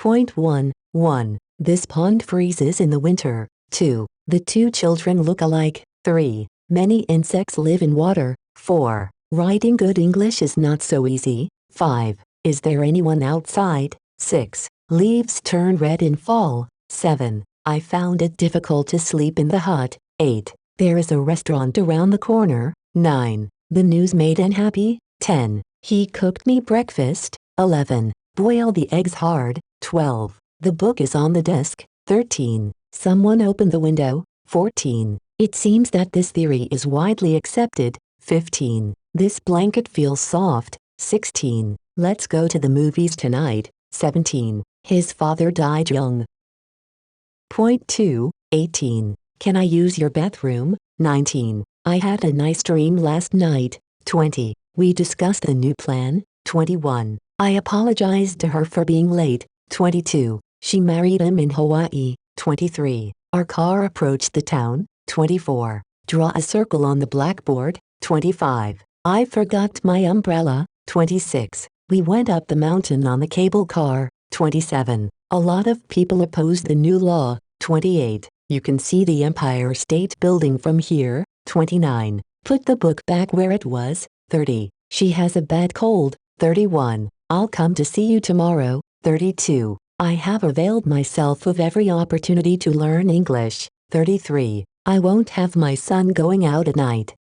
Point 1. 1. This pond freezes in the winter. 2. The two children look alike. 3. Many insects live in water. 4. Writing good English is not so easy. 5. Is there anyone outside? 6. Leaves turn red in fall. 7. I found it difficult to sleep in the hut. 8. There is a restaurant around the corner. 9. The news made unhappy. 10. He cooked me breakfast. 11. Boil the eggs hard. 12. The book is on the desk. 13. Someone opened the window. 14. It seems that this theory is widely accepted. 15. This blanket feels soft. 16. Let's go to the movies tonight. 17. His father died young. Point 2. 18. Can I use your bathroom? 19. I had a nice dream last night. 20. We discussed the new plan. 21. I apologized to her for being late. 22. She married him in Hawaii. 23. Our car approached the town. 24. Draw a circle on the blackboard. 25. I forgot my umbrella. 26. We went up the mountain on the cable car. 27. A lot of people opposed the new law. 28. You can see the Empire State Building from here. 29. Put the book back where it was. 30. She has a bad cold. 31. I'll come to see you tomorrow. 32. I have availed myself of every opportunity to learn English. 33. I won't have my son going out at night.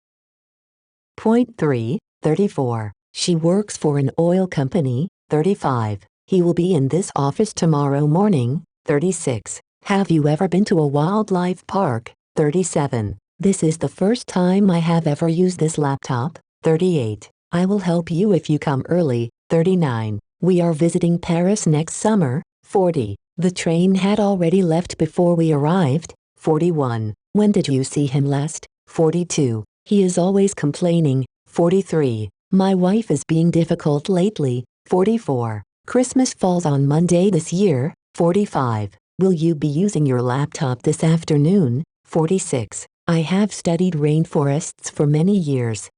Point 3. 34. She works for an oil company. 35. He will be in this office tomorrow morning. 36. Have you ever been to a wildlife park? 37. This is the first time I have ever used this laptop. 38. I will help you if you come early. 39. We are visiting Paris next summer. 40. The train had already left before we arrived. 41. When did you see him last? 42. He is always complaining. 43. My wife is being difficult lately. 44. Christmas falls on Monday this year. 45. Will you be using your laptop this afternoon? 46. I have studied rainforests for many years.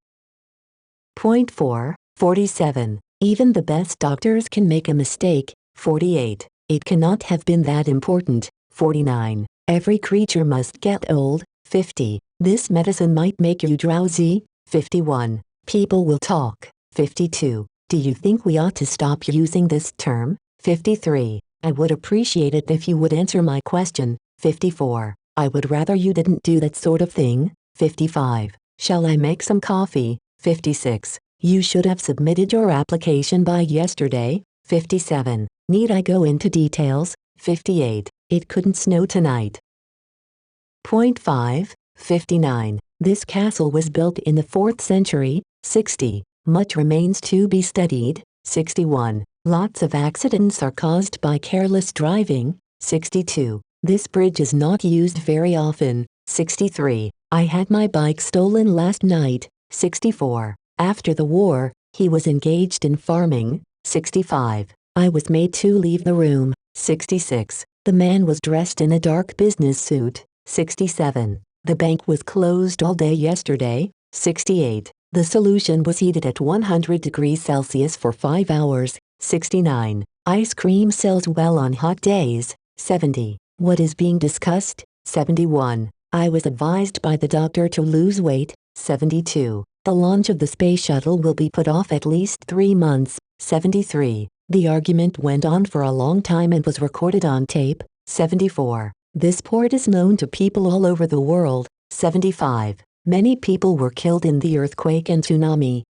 Point 4. 47. Even the best doctors can make a mistake. 48. It cannot have been that important. 49. Every creature must get old. 50. This medicine might make you drowsy. 51. People will talk. 52. Do you think we ought to stop using this term? 53. I would appreciate it if you would answer my question. 54. I would rather you didn't do that sort of thing. 55. Shall I make some coffee? 56. You should have submitted your application by yesterday. 57. Need I go into details? 58. It couldn't snow tonight. Point 5. 59. This castle was built in the 4th century. 60. Much remains to be studied. 61. Lots of accidents are caused by careless driving. 62. This bridge is not used very often. 63. I had my bike stolen last night. 64. After the war, he was engaged in farming. 65. I was made to leave the room. 66. The man was dressed in a dark business suit. 67. The bank was closed all day yesterday. 68. The solution was heated at 100 degrees Celsius for 5 hours. 69. Ice cream sells well on hot days. 70. What is being discussed? 71. I was advised by the doctor to lose weight. 72. The launch of the space shuttle will be put off at least 3 months. 73. The argument went on for a long time and was recorded on tape. 74. This port is known to people all over the world. 75. Many people were killed in the earthquake and tsunami.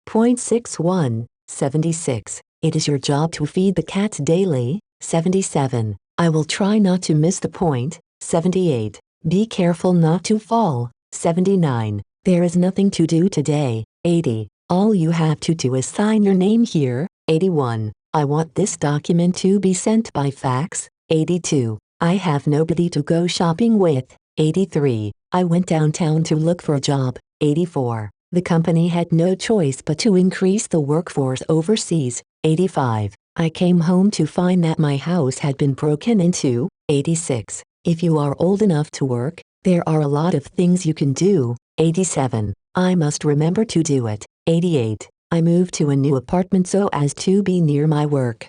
Point 61. 76. It is your job to feed the cats daily. 77. I will try not to miss the point. 78. Be careful not to fall. 79. There is nothing to do today. 80. All you have to do is sign your name here. 81. I want this document to be sent by fax. 82. I have nobody to go shopping with. 83. I went downtown to look for a job. 84. The company had no choice but to increase the workforce overseas. 85. I came home to find that my house had been broken into. 86. If you are old enough to work, there are a lot of things you can do. 87. I must remember to do it. 88. I moved to a new apartment so as to be near my work.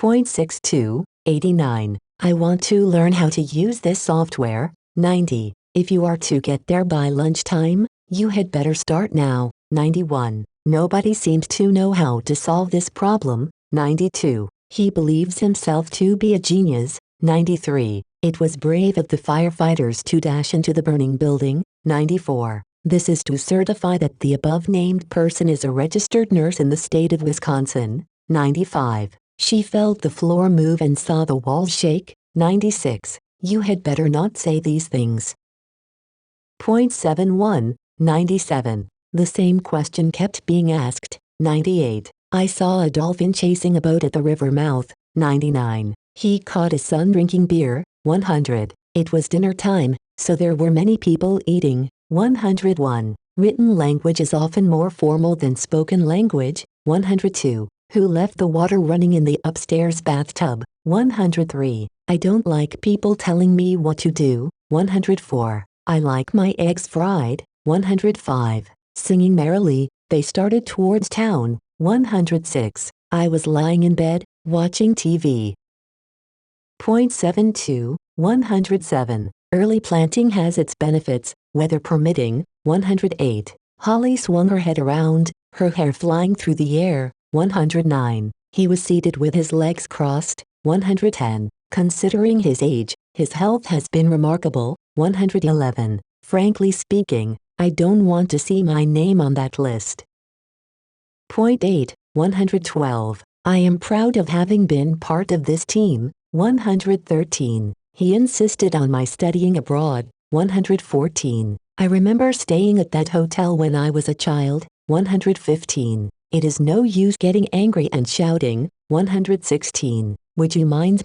.6289. I want to learn how to use this software. 90. If you are to get there by lunchtime, you had better start now. 91. Nobody seemed to know how to solve this problem. 92. He believes himself to be a genius. 93. It was brave of the firefighters to dash into the burning building. 94. This is to certify that the above-named person is a registered nurse in the state of Wisconsin. 95. She felt the floor move and saw the walls shake. 96. You had better not say these things. .71. 97. The same question kept being asked. 98. I saw a dolphin chasing a boat at the river mouth. 99. He caught his son drinking beer. 100. It was dinner time, so there were many people eating. 101. Written language is often more formal than spoken language. 102. Who left the water running in the upstairs bathtub? 103. I don't like people telling me what to do. 104. I like my eggs fried. 105. Singing merrily, they started towards town. 106. I was lying in bed, watching TV. .72. 107. Early planting has its benefits, weather permitting. 108. Holly swung her head around, her hair flying through the air. 109. He was seated with his legs crossed. 110. Considering his age, his health has been remarkable. 111. Frankly speaking, I don't want to see my name on that list. .8. 112. I am proud of having been part of this team. 113. He insisted on my studying abroad. 114. I remember staying at that hotel when I was a child. 115. It is no use getting angry and shouting. 116. Would you mind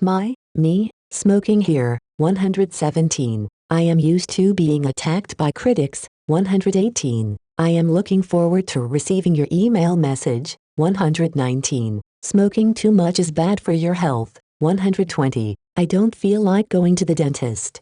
me smoking here? 117. I am used to being attacked by critics. 118. I am looking forward to receiving your email message. 119. Smoking too much is bad for your health. 120. I don't feel like going to the dentist.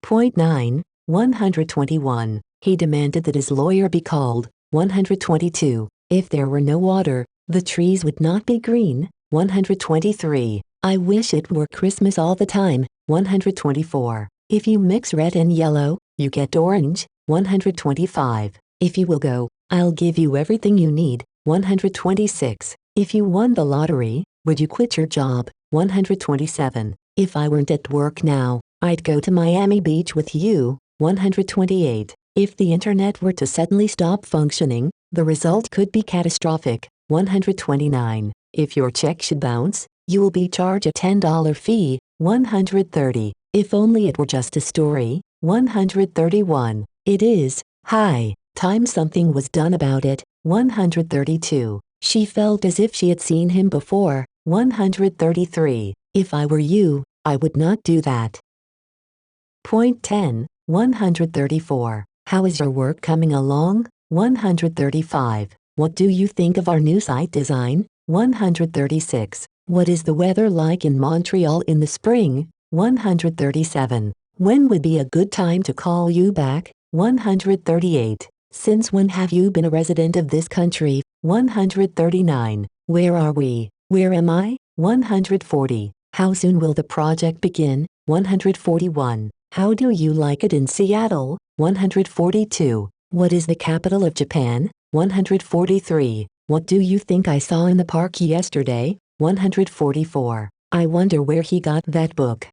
.9. 121. He demanded that his lawyer be called. 122. If there were no water, the trees would not be green. 123. I wish it were Christmas all the time. 124. If you mix red and yellow, you get orange. 125. If you will go, I'll give you everything you need. 126. If you won the lottery, would you quit your job? 127. If I weren't at work now, I'd go to Miami Beach with you. 128. If the internet were to suddenly stop functioning, the result could be catastrophic. 129. If your check should bounce, you will be charged a $10 fee. 130. If only it were just a story. 131. It is high time something was done about it. 132. She felt as if she had seen him before. 133. If I were you, I would not do that. .10. 134. How is your work coming along? 135. What do you think of our new site design? 136. What is the weather like in Montreal in the spring? 137. When would be a good time to call you back? 138. Since when have you been a resident of this country? 139. Where are we? Where am I? 140. How soon will the project begin? 141. How do you like it in Seattle? 142. What is the capital of Japan? 143. What do you think I saw in the park yesterday? 144. I wonder where he got that book.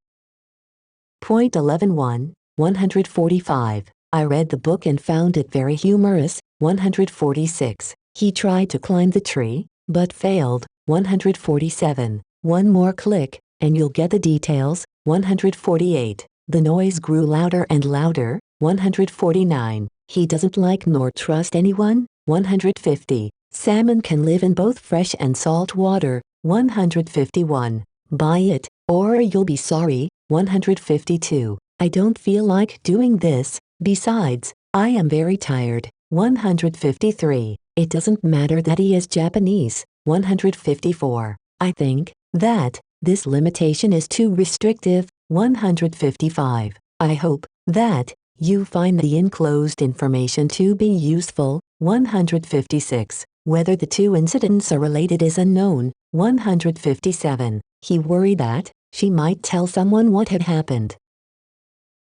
.111. 145. I read the book and found it very humorous. 146. He tried to climb the tree, but failed. 147. One more click, and you'll get the details. 148. The noise grew louder and louder. 149. He doesn't like nor trust anyone. 150. Salmon can live in both fresh and salt water. 151. Buy it, or you'll be sorry. 152. I don't feel like doing this. Besides, I am very tired. 153. It doesn't matter that he is Japanese. 154. I think that this limitation is too restrictive. 155. I hope that you find the enclosed information to be useful. 156. Whether the two incidents are related is unknown. 157. He worried that she might tell someone what had happened.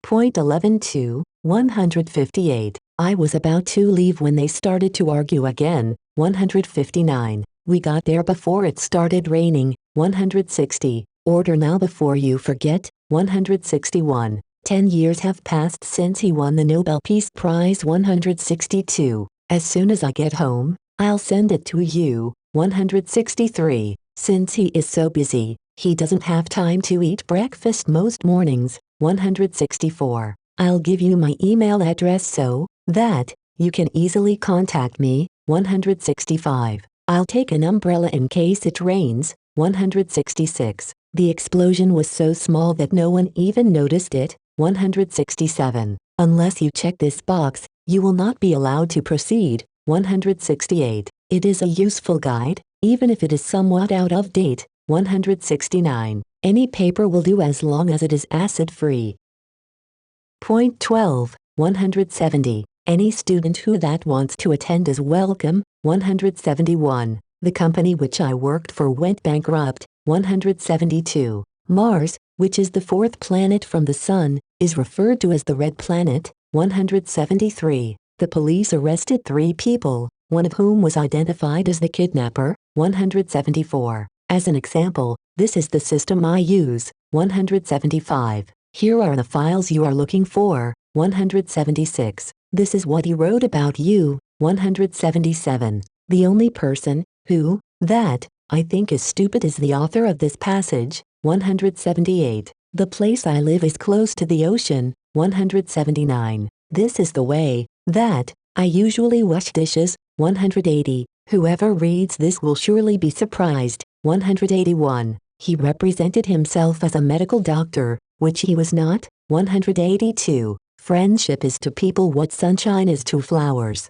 Point 11-2, 158. I was about to leave when they started to argue again. 159. We got there before it started raining. 160. Order now before you forget. 161. 10 years have passed since he won the Nobel Peace Prize. 162. As soon as I get home, I'll send it to you. 163. Since he is so busy, he doesn't have time to eat breakfast most mornings. 164. I'll give you my email address so that you can easily contact me. 165. I'll take an umbrella in case it rains. 166. The explosion was so small that no one even noticed it. 167. Unless you check this box, you will not be allowed to proceed. 168. It is a useful guide, even if it is somewhat out of date. 169. Any paper will do as long as it is acid-free. Point 12. 170. Any student who that wants to attend is welcome. 171. The company which I worked for went bankrupt. 172. Mars, which is the fourth planet from the Sun, is referred to as the red planet. 173. The police arrested 3 people, one of whom was identified as the kidnapper. 174. As an example, this is the system I use. 175. Here are the files you are looking for. 176. This is what he wrote about you. 177. The only person that I think is stupid is the author of this passage. 178. The place I live is close to the ocean. 179. This is the way that I usually wash dishes. 180. Whoever reads this will surely be surprised. 181. He represented himself as a medical doctor, which he was not. 182. Friendship is to people what sunshine is to flowers.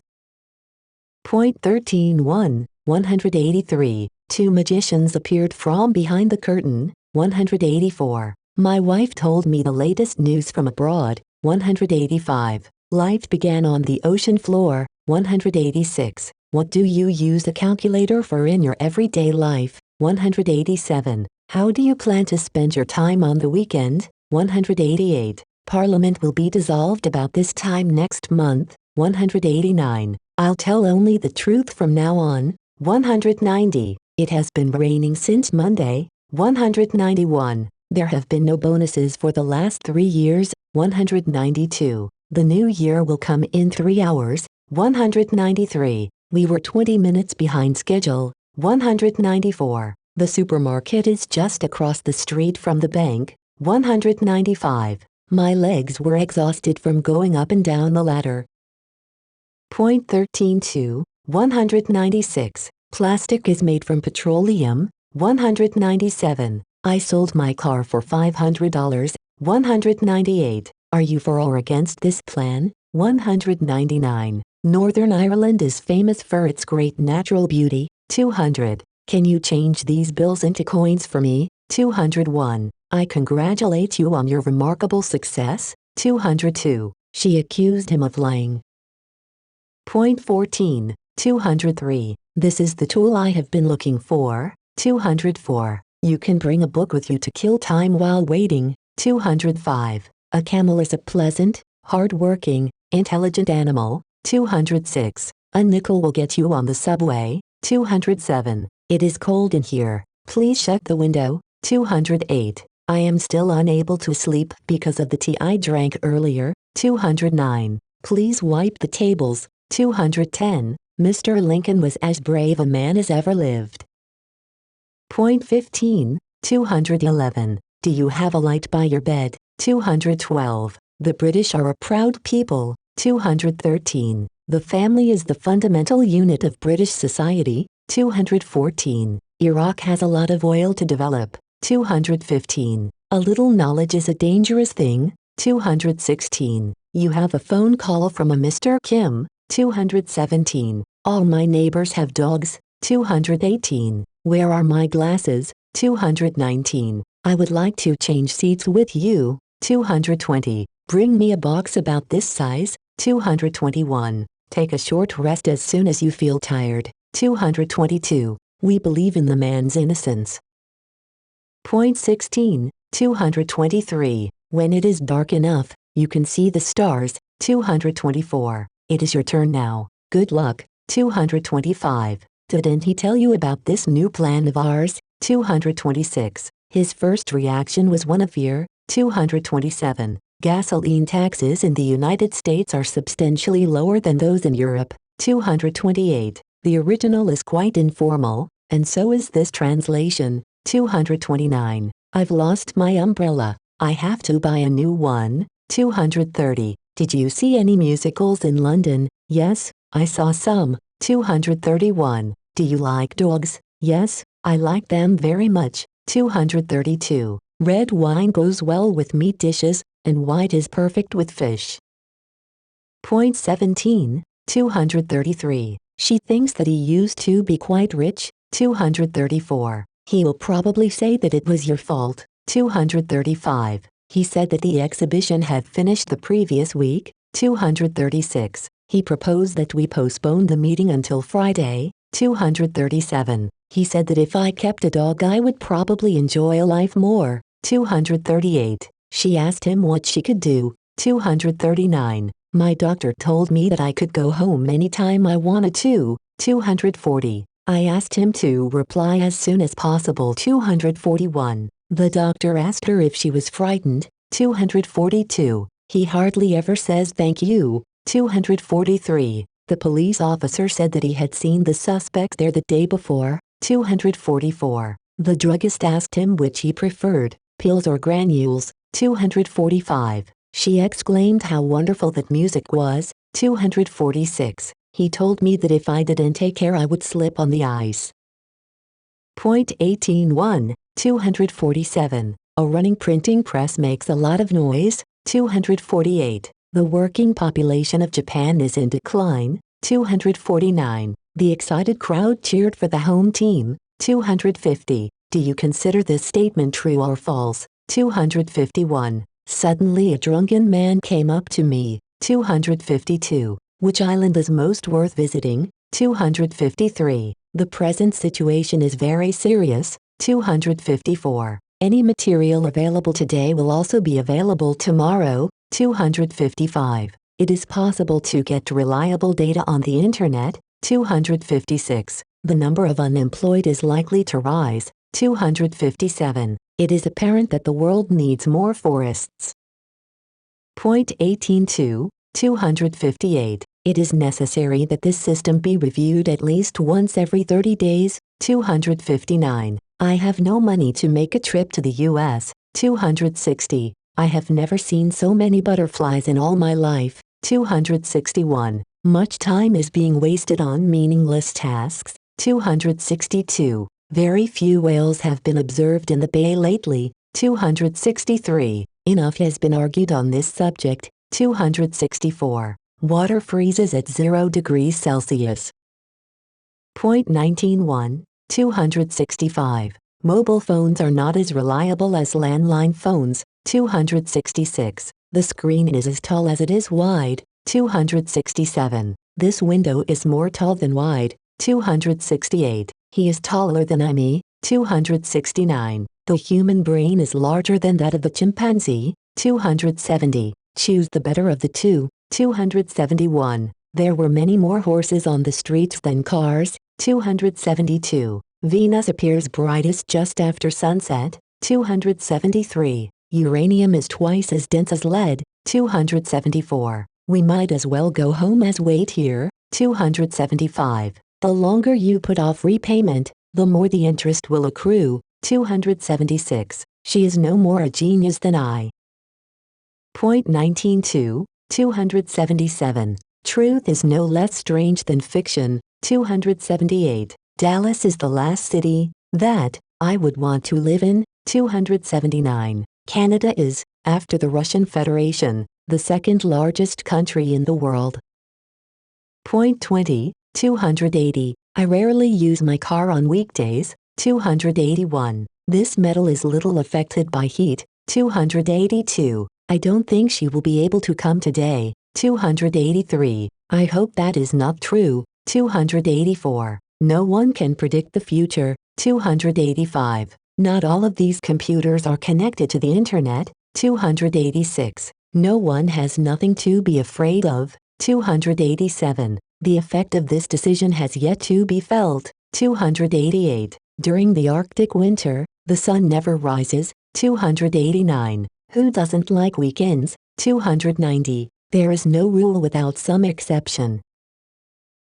Point 13-1, 183. 2 magicians appeared from behind the curtain. 184. My wife told me the latest news from abroad. 185. Life began on the ocean floor. 186. What do you use a calculator for in your everyday life? 187. How do you plan to spend your time on the weekend? 188. Parliament will be dissolved about this time next month. 189. I'll tell only the truth from now on. 190. It has been raining since Monday. 191. There have been no bonuses for the last 3 years. 192. The new year will come in 3 hours. 193. We were 20 minutes behind schedule. 194. The supermarket is just across the street from the bank. 195. My legs were exhausted from going up and down the ladder. Point 13-2, 196. Plastic is made from petroleum. 197. I sold my car for $500. 198. Are you for or against this plan? 199. Northern Ireland is famous for its great natural beauty. 200. Can you change these bills into coins for me? 201. I congratulate you on your remarkable success. 202. She accused him of lying. Point 14. 203. This is the tool I have been looking for. 204. You can bring a book with you to kill time while waiting. 205. A camel is a pleasant, hard-working, intelligent animal. 206. A nickel will get you on the subway. 207. It is cold in here. Please shut the window. 208. I am still unable to sleep because of the tea I drank earlier. 209. Please wipe the tables. 210. Mr. Lincoln was as brave a man as ever lived. Point 15. 211. Do you have a light by your bed? 212. The British are a proud people. 213. The family is the fundamental unit of British society. 214. Iraq has a lot of oil to develop. 215. A little knowledge is a dangerous thing. 216. You have a phone call from a Mr. Kim. 217. All my neighbors have dogs. 218. Where are my glasses? 219. I would like to change seats with you. 220. Bring me a box about this size. 221. Take a short rest as soon as you feel tired. 222. We believe in the man's innocence. Point 16, 223. When it is dark enough, you can see the stars. 224. It is your turn now. Good luck. 225. Didn't he tell you about this new plan of ours? 226. His first reaction was one of fear. 227. Gasoline taxes in the United States are substantially lower than those in Europe. 228. The original is quite informal, and so is this translation. 229. I've lost my umbrella. I have to buy a new one. 230. Did you see any musicals in London? Yes, I saw some. 231. Do you like dogs? Yes, I like them very much. 232. Red wine goes well with meat dishes, and white is perfect with fish. Point 17, 233. She thinks that he used to be quite rich. 234. He will probably say that it was your fault. 235. He said that the exhibition had finished the previous week. 236. He proposed that we postpone the meeting until Friday. 237. He said that if I kept a dog I would probably enjoy life more. 238. She asked him what she could do. 239. My doctor told me that I could go home anytime I wanted to. 240. I asked him to reply as soon as possible. 241. The doctor asked her if she was frightened. 242. He hardly ever says thank you. 243. The police officer said that he had seen the suspect there the day before. 244. The druggist asked him which he preferred, pills or granules. 245. She exclaimed how wonderful that music was. 246. He told me that if I didn't take care I would slip on the ice. Point 18.1. 247. A running printing press makes a lot of noise. 248. The working population of Japan is in decline. 249. The excited crowd cheered for the home team. 250. Do you consider this statement true or false? 251. Suddenly a drunken man came up to me. 252. Which island is most worth visiting? 253. The present situation is very serious. 254. Any material available today will also be available tomorrow. 255. It is possible to get reliable data on the internet. 256. The number of unemployed is likely to rise. 257. It is apparent that the world needs more forests. Point 18.2. 258. It is necessary that this system be reviewed at least once every 30 days. 259. I have no money to make a trip to the US. 260. I have never seen so many butterflies in all my life. 261. Much time is being wasted on meaningless tasks. 262. Very few whales have been observed in the bay lately. 263. Enough has been argued on this subject. 264. Water freezes at 0 degrees Celsius. Point 19.1. 265. Mobile phones are not as reliable as landline phones. 266. The screen is as tall as it is wide. 267. This window is more tall than wide. 268. He is taller than me. 269. The human brain is larger than that of the chimpanzee. 270. Choose the better of the two. 271. There were many more horses on the streets than cars. 272. Venus appears brightest just after sunset. 273. Uranium is twice as dense as lead. 274. We might as well go home as wait here. 275. The longer you put off repayment, the more the interest will accrue. 276. She is no more a genius than I. Point 19.2. 277. Truth is no less strange than fiction. 278. Dallas is the last city that I would want to live in. 279. Canada is, after the Russian Federation, the second largest country in the world. Point 20. 280. I rarely use my car on weekdays. 281. This metal is little affected by heat. 282. I don't think she will be able to come today. 283. I hope that is not true. 284. No one can predict the future. 285. Not all of these computers are connected to the internet. 286. No one has nothing to be afraid of. 287. The effect of this decision has yet to be felt. 288. During the Arctic winter, the sun never rises. 289. Who doesn't like weekends? 290. There is no rule without some exception.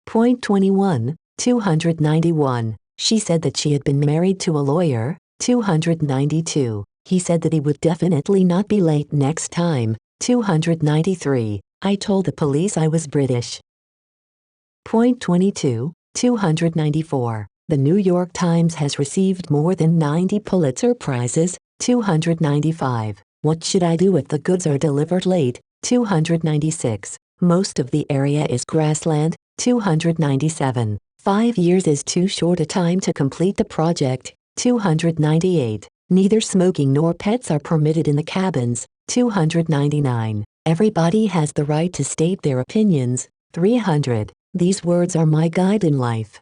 Point 21. 291. She said that she had been married to a lawyer. 292. He said that he would definitely not be late next time. 293. I told the police I was British. Point 22. 294. The New York Times has received more than 90 Pulitzer Prizes. 295. What should I do if the goods are delivered late? 296. Most of the area is grassland. 297. 5 years is too short a time to complete the project. 298. Neither smoking nor pets are permitted in the cabins. 299. Everybody has the right to state their opinions. 300. These words are my guide in life.